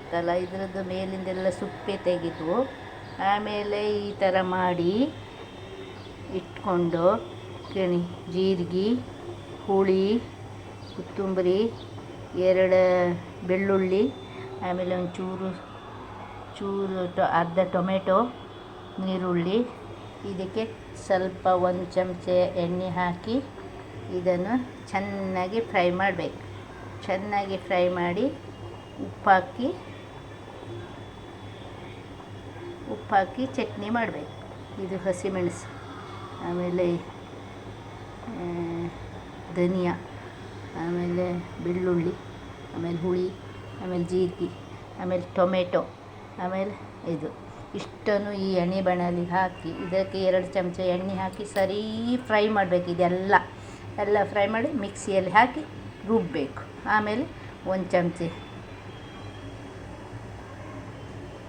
ಇರುತ್ತಲ್ಲ ಇದರದ್ದು ಮೇಲಿಂದೆಲ್ಲ ಸುಪ್ಪೆ ತೆಗೆದು ಆಮೇಲೆ ಈ ಥರ ಮಾಡಿ ಇಟ್ಕೊಂಡು ಜೀರಿಗೆ, ಹುಳಿ, ಕೊತ್ತಂಬರಿ, 2 ಬೆಳ್ಳುಳ್ಳಿ, ಆಮೇಲೆ ಒಂಚೂರು ಅರ್ಧ ಟೊಮೆಟೊ, ನೀರುಳ್ಳಿ, ಇದಕ್ಕೆ ಸ್ವಲ್ಪ 1 ಚಮಚ ಎಣ್ಣೆ ಹಾಕಿ ಇದನ್ನು ಚೆನ್ನಾಗಿ ಫ್ರೈ ಮಾಡಬೇಕು. ಚೆನ್ನಾಗಿ ಫ್ರೈ ಮಾಡಿ ಉಪ್ಪು ಹಾಕಿ ಚಟ್ನಿ ಮಾಡಬೇಕು. ಇದು ಹಸಿಮೆಣಸು, ಆಮೇಲೆ ಧನಿಯಾ, ಆಮೇಲೆ ಬೆಳ್ಳುಳ್ಳಿ, ಆಮೇಲೆ ಹುಳಿ, ಆಮೇಲೆ ಜೀರಿಗೆ, ಆಮೇಲೆ ಟೊಮೆಟೊ, ಆಮೇಲೆ ಇಷ್ಟನ್ನು ಈ ಎಣ್ಣೆ ಬಾಣಲಿಗೆ ಹಾಕಿ ಇದಕ್ಕೆ 2 ಚಮಚ ಎಣ್ಣೆ ಹಾಕಿ ಸರಿ ಫ್ರೈ ಮಾಡಬೇಕು. ಎಲ್ಲ ಫ್ರೈ ಮಾಡಿ ಮಿಕ್ಸಿಯಲ್ಲಿ ಹಾಕಿ ರುಬ್ಬಬೇಕು. ಆಮೇಲೆ 1 ಚಮಚ